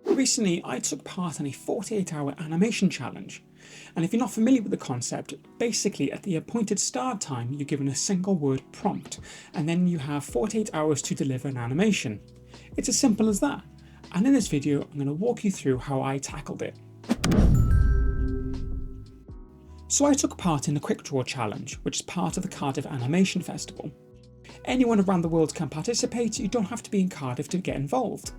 Recently, I took part in a 48-hour animation challenge, and if you're not familiar with the concept, basically at the appointed start time you're given a single word prompt, and then you have 48 hours to deliver an animation. It's as simple as that, and in this video I'm going to walk you through how I tackled it. So I took part in the Quick Draw Challenge, which is part of the Cardiff Animation Festival. Anyone around the world can participate, you don't have to be in Cardiff to get involved.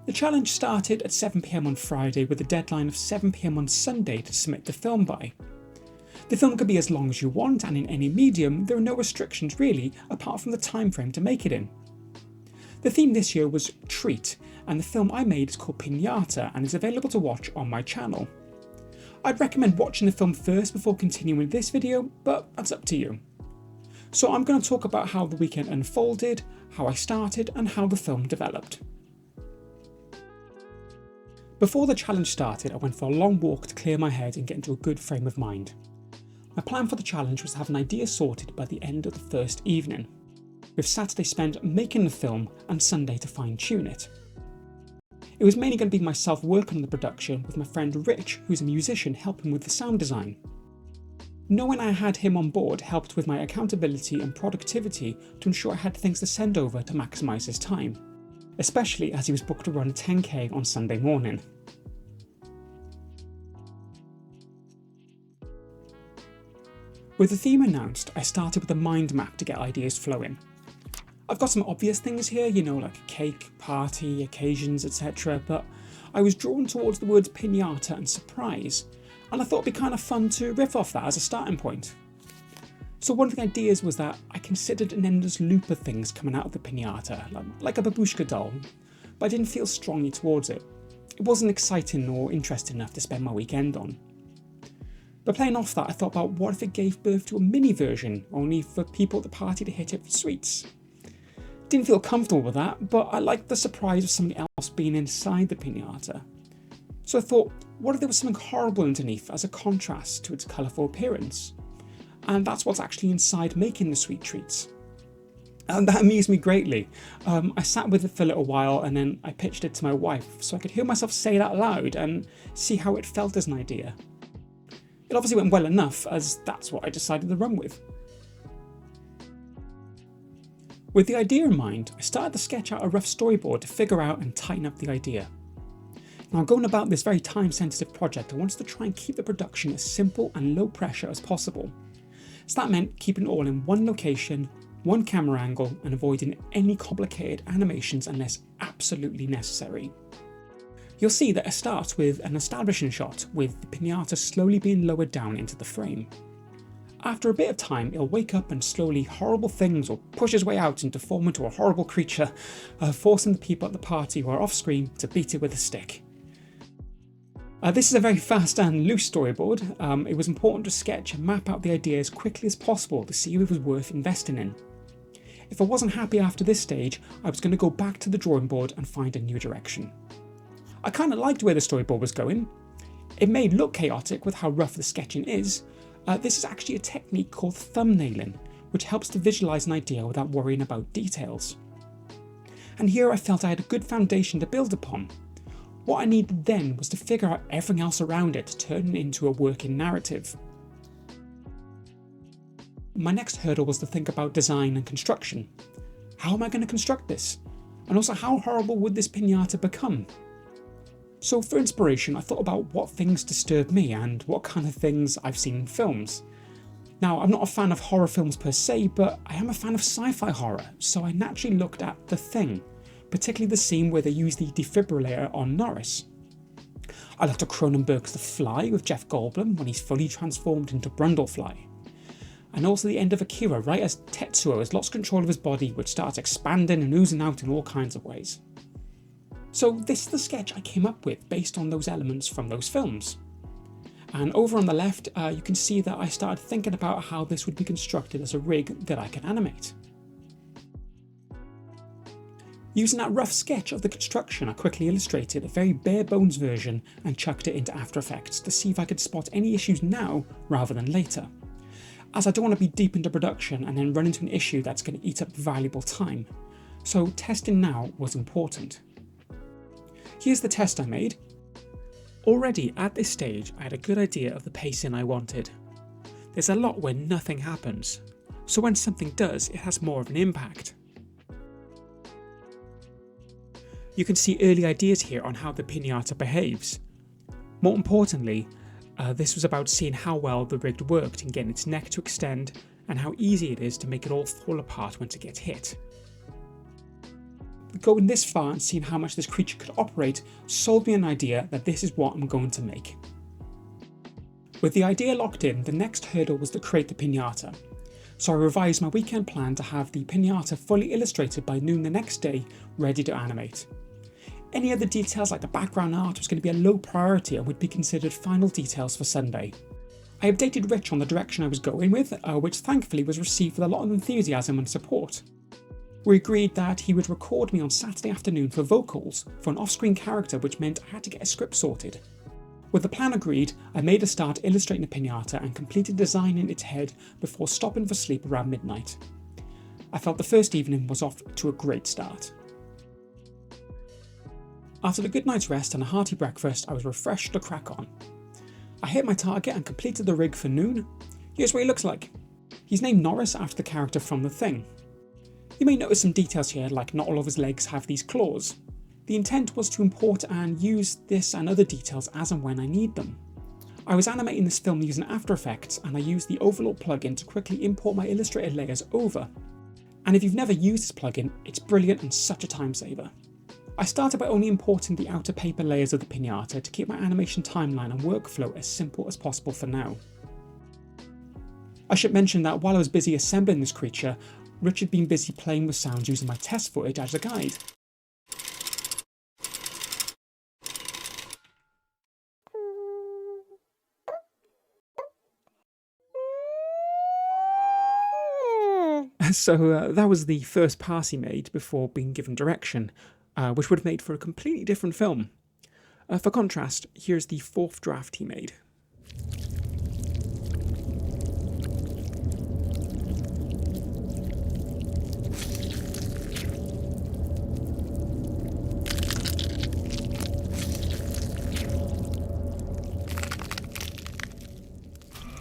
The challenge started at 7 PM on Friday with a deadline of 7 PM on Sunday to submit the film by. The film could be as long as you want, and in any medium there are no restrictions really apart from the time frame to make it in. The theme this year was Treat, and the film I made is called Piñata and is available to watch on my channel. I'd recommend watching the film first before continuing with this video, but that's up to you. So I'm going to talk about how the weekend unfolded, how I started, and how the film developed. Before the challenge started, I went for a long walk to clear my head and get into a good frame of mind. My plan for the challenge was to have an idea sorted by the end of the first evening, with Saturday spent making the film and Sunday to fine-tune it. It was mainly going to be myself working on the production, with my friend Rich, who's a musician, helping with the sound design. Knowing I had him on board helped with my accountability and productivity to ensure I had things to send over to maximise his time, especially as he was booked to run a 10k on Sunday morning. With the theme announced, I started with a mind map to get ideas flowing. I've got some obvious things here, like cake, party, occasions, etc, but I was drawn towards the words piñata and surprise, and I thought it'd be kind of fun to riff off that as a starting point. So one of the ideas was that I considered an endless loop of things coming out of the piñata, like a babushka doll, but I didn't feel strongly towards it. It wasn't exciting or interesting enough to spend my weekend on. But playing off that, I thought about what if it gave birth to a mini version, only for people at the party to hit it for sweets. Didn't feel comfortable with that, but I liked the surprise of something else being inside the piñata. So I thought, what if there was something horrible underneath as a contrast to its colourful appearance? And that's what's actually inside making the sweet treats. And that amused me greatly. I sat with it for a little while and then I pitched it to my wife so I could hear myself say it out loud and see how it felt as an idea. It obviously went well enough, as that's what I decided to run with. With the idea in mind, I started to sketch out a rough storyboard to figure out and tighten up the idea. Now, going about this very time-sensitive project, I wanted to try and keep the production as simple and low pressure as possible. So that meant keeping it all in one location, one camera angle, and avoiding any complicated animations unless absolutely necessary. You'll see that it starts with an establishing shot, with the piñata slowly being lowered down into the frame. After a bit of time, it'll wake up and slowly horrible things will push his way out and deform into a horrible creature, forcing the people at the party who are off screen to beat it with a stick. This is a very fast and loose storyboard. It was important to sketch and map out the idea as quickly as possible to see if it was worth investing in. If I wasn't happy after this stage, I was going to go back to the drawing board and find a new direction. I kind of liked where the storyboard was going. It may look chaotic with how rough the sketching is. This is actually a technique called thumbnailing, which helps to visualise an idea without worrying about details. And here I felt I had a good foundation to build upon. What I needed then was to figure out everything else around it to turn it into a working narrative. My next hurdle was to think about design and construction. How am I going to construct this? And also, how horrible would this piñata become? So for inspiration, I thought about what things disturb me and what kind of things I've seen in films. Now, I'm not a fan of horror films per se, but I am a fan of sci-fi horror, so I naturally looked at The Thing, particularly the scene where they use the defibrillator on Norris. I looked at Cronenberg's The Fly with Jeff Goldblum when he's fully transformed into Brundlefly. And also the end of Akira, right as Tetsuo has lost control of his body, which starts expanding and oozing out in all kinds of ways. So this is the sketch I came up with based on those elements from those films. And over on the left, you can see that I started thinking about how this would be constructed as a rig that I could animate. Using that rough sketch of the construction, I quickly illustrated a very bare bones version and chucked it into After Effects to see if I could spot any issues now rather than later, as I don't want to be deep into production and then run into an issue that's going to eat up valuable time. So testing now was important. Here's the test I made. Already at this stage, I had a good idea of the pacing I wanted. There's a lot where nothing happens, so when something does, it has more of an impact. You can see early ideas here on how the piñata behaves. More importantly, this was about seeing how well the rig worked in getting its neck to extend and how easy it is to make it all fall apart once it gets hit. Going this far and seeing how much this creature could operate sold me an idea that this is what I'm going to make. With the idea locked in, the next hurdle was to create the piñata. So I revised my weekend plan to have the piñata fully illustrated by noon the next day, ready to animate. Any other details like the background art was going to be a low priority and would be considered final details for Sunday. I updated Rich on the direction I was going with, which thankfully was received with a lot of enthusiasm and support. We agreed that he would record me on Saturday afternoon for vocals for an off-screen character, which meant I had to get a script sorted. With the plan agreed, I made a start illustrating the piñata and completed designing its head before stopping for sleep around midnight. I felt the first evening was off to a great start. After a good night's rest and a hearty breakfast, I was refreshed to crack on. I hit my target and completed the rig for noon. Here's what he looks like. He's named Norris after the character from The Thing. You may notice some details here, like not all of his legs have these claws. The intent was to import and use this and other details as and when I need them. I was animating this film using After Effects, and I used the Overlord plugin to quickly import my illustrated layers over. And if you've never used this plugin, it's brilliant and such a time saver. I started by only importing the outer paper layers of the piñata to keep my animation timeline and workflow as simple as possible for now. I should mention that while I was busy assembling this creature, Rich had been busy playing with sounds using my test footage as a guide. So that was the first pass he made before being given direction, which would have made for a completely different film. For contrast, here's the fourth draft he made.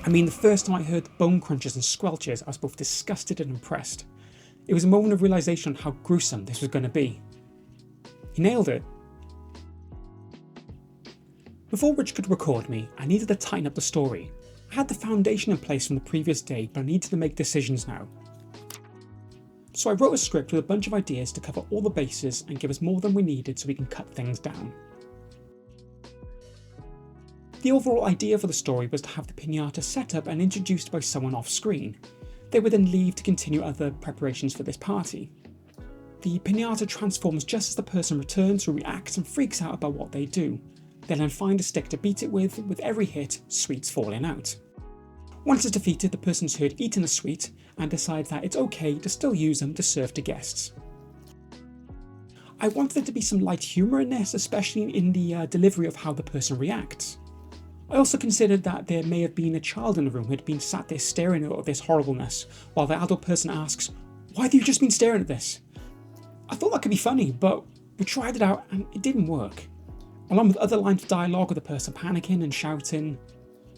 I mean, the first time I heard the bone crunches and squelches, I was both disgusted and impressed. It was a moment of realisation on how gruesome this was going to be. He nailed it. Before Rich could record me, I needed to tighten up the story. I had the foundation in place from the previous day, but I needed to make decisions now. So I wrote a script with a bunch of ideas to cover all the bases and give us more than we needed so we can cut things down. The overall idea for the story was to have the piñata set up and introduced by someone off screen. They would then leave to continue other preparations for this party. The piñata transforms just as the person returns, who reacts and freaks out about what they do. They'll then find a stick to beat it with every hit, sweets falling out. Once it's defeated, the person's heard eating a sweet and decides that it's okay to still use them to serve to guests. I wanted there to be some light humour in this, especially in the delivery of how the person reacts. I also considered that there may have been a child in the room who had been sat there staring at this horribleness, while the adult person asks, "Why have you just been staring at this?" I thought that could be funny, but we tried it out and it didn't work. Along with other lines of dialogue of the person panicking and shouting,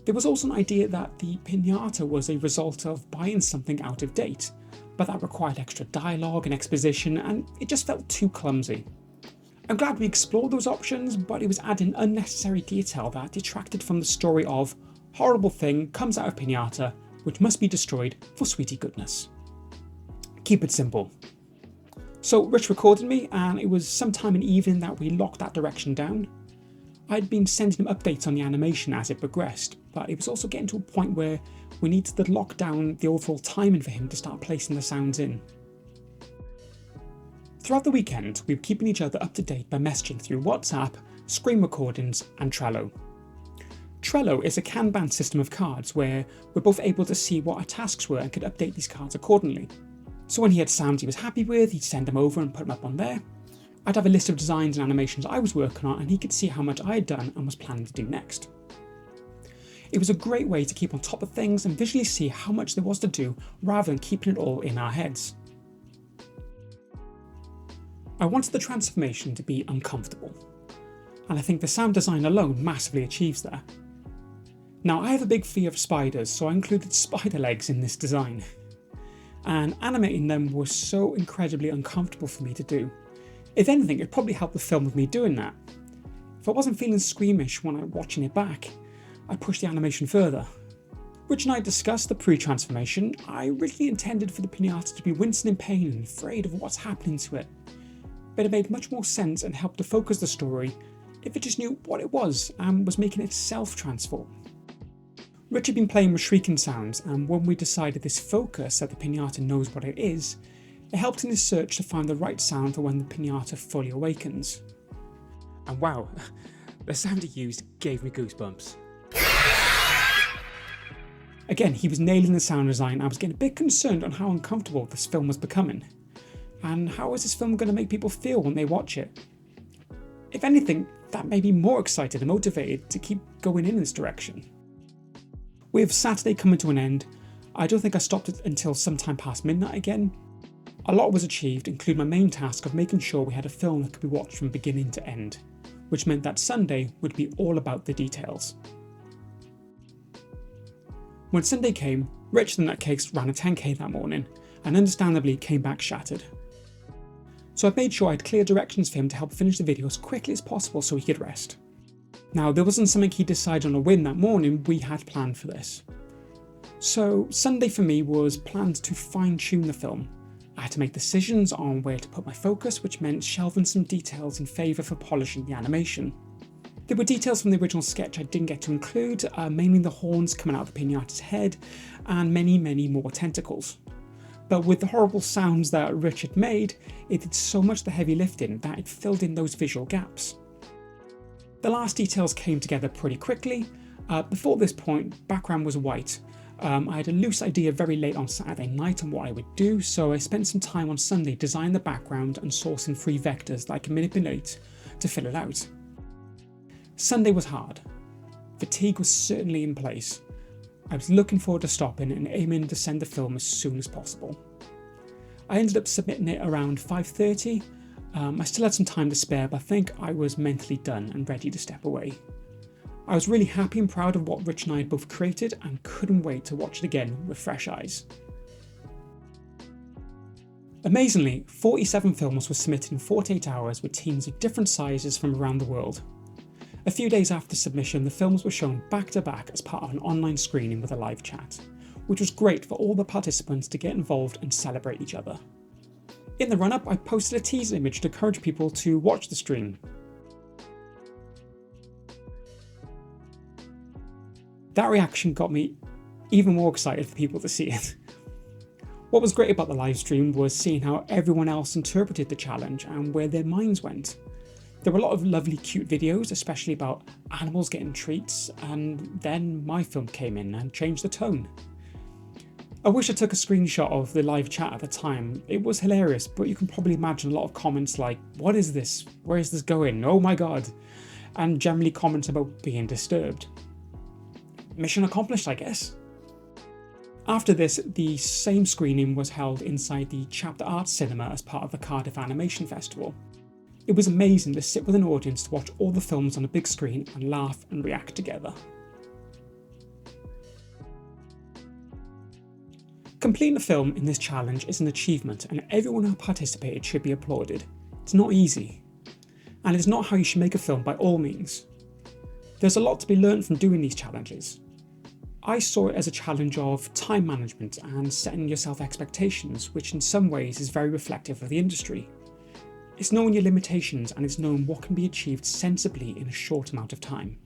there was also an idea that the piñata was a result of buying something out of date, but that required extra dialogue and exposition, and it just felt too clumsy. I'm glad we explored those options, but it was adding unnecessary detail that detracted from the story of horrible thing comes out of piñata, which must be destroyed for sweetie goodness. Keep it simple. So Rich recorded me, and it was sometime in the evening that we locked that direction down. I'd been sending him updates on the animation as it progressed, but it was also getting to a point where we needed to lock down the overall timing for him to start placing the sounds in. Throughout the weekend, we were keeping each other up to date by messaging through WhatsApp, screen recordings, and Trello. Trello is a Kanban system of cards where we're both able to see what our tasks were and could update these cards accordingly. So when he had sounds he was happy with, he'd send them over and put them up on there. I'd have a list of designs and animations I was working on, and he could see how much I had done and was planning to do next. It was a great way to keep on top of things and visually see how much there was to do rather than keeping it all in our heads. I wanted the transformation to be uncomfortable. and I think the sound design alone massively achieves that. Now, I have a big fear of spiders, so I included spider legs in this design. And animating them was so incredibly uncomfortable for me to do. If anything, it probably helped the film with me doing that. If I wasn't feeling squeamish when I was watching it back, I pushed the animation further. Rich and I discussed the pre-transformation. I originally intended for the Piñata to be wincing in pain and afraid of what's happening to it. But it made much more sense and helped to focus the story if it just knew what it was and was making itself transform. Rich had been playing with shrieking sounds, and when we decided this focus that the Piñata knows what it is, it helped in his search to find the right sound for when the Piñata fully awakens. And wow, the sound he used gave me goosebumps. Again, he was nailing the sound design. I was getting a bit concerned on how uncomfortable this film was becoming. And how is this film going to make people feel when they watch it? If anything, that made me more excited and motivated to keep going in this direction. With Saturday coming to an end, I don't think I stopped it until sometime past midnight again. A lot was achieved, including my main task of making sure we had a film that could be watched from beginning to end, which meant that Sunday would be all about the details. When Sunday came, Rich the Nutcakes ran a 10k that morning, and understandably came back shattered. So I made sure I had clear directions for him to help finish the video as quickly as possible so he could rest. Now, there wasn't something he decided on a whim that morning, we had planned for this. So Sunday for me was planned to fine-tune the film. I had to make decisions on where to put my focus, which meant shelving some details in favour for polishing the animation. There were details from the original sketch I didn't get to include, mainly the horns coming out of the Piñata's head, and many more tentacles. But with the horrible sounds that Rich had made, it did so much the heavy lifting that it filled in those visual gaps. The last details came together pretty quickly. Before this point, background was white. I had a loose idea very late on Saturday night on what I would do, so I spent some time on Sunday designing the background and sourcing free vectors that I can manipulate to fill it out. Sunday was hard. Fatigue was certainly in place. I was looking forward to stopping and aiming to send the film as soon as possible. I ended up submitting it around 5:30. I still had some time to spare, but I think I was mentally done and ready to step away. I was really happy and proud of what Rich and I had both created and couldn't wait to watch it again with fresh eyes. Amazingly, 47 films were submitted in 48 hours with teams of different sizes from around the world. A few days after submission, the films were shown back to back as part of an online screening with a live chat, which was great for all the participants to get involved and celebrate each other. In the run-up, I posted a teaser image to encourage people to watch the stream. That reaction got me even more excited for people to see it. What was great about the live stream was seeing how everyone else interpreted the challenge and where their minds went. There were a lot of lovely cute videos, especially about animals getting treats, and then my film came in and changed the tone. I wish I took a screenshot of the live chat at the time. It was hilarious, but you can probably imagine a lot of comments like, "What is this? Where is this going? Oh my god," and generally comments about being disturbed. Mission accomplished, I guess. After this, the same screening was held inside the Chapter Arts Cinema as part of the Cardiff Animation Festival. It was amazing to sit with an audience to watch all the films on a big screen and laugh and react together. Completing a film in this challenge is an achievement, and everyone who participated should be applauded. It's not easy, and it's not how you should make a film by all means. There's a lot to be learned from doing these challenges. I saw it as a challenge of time management and setting yourself expectations, which in some ways is very reflective of the industry. It's knowing your limitations and it's knowing what can be achieved sensibly in a short amount of time.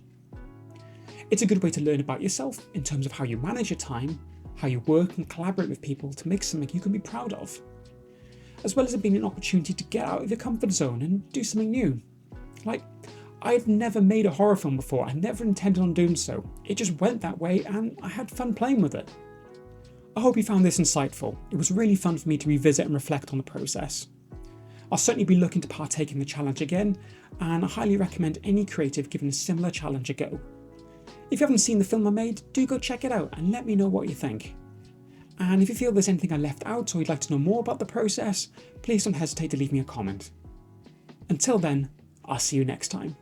It's a good way to learn about yourself in terms of how you manage your time, how you work and collaborate with people to make something you can be proud of, as well as it being an opportunity to get out of your comfort zone and do something new. Like, I've never made a horror film before, I never intended on doing so. It just went that way and I had fun playing with it. I hope you found this insightful. It was really fun for me to revisit and reflect on the process. I'll certainly be looking to partake in the challenge again, and I highly recommend any creative giving a similar challenge a go. If you haven't seen the film I made, do go check it out and let me know what you think. And if you feel there's anything I left out or you'd like to know more about the process, please don't hesitate to leave me a comment. Until then, I'll see you next time.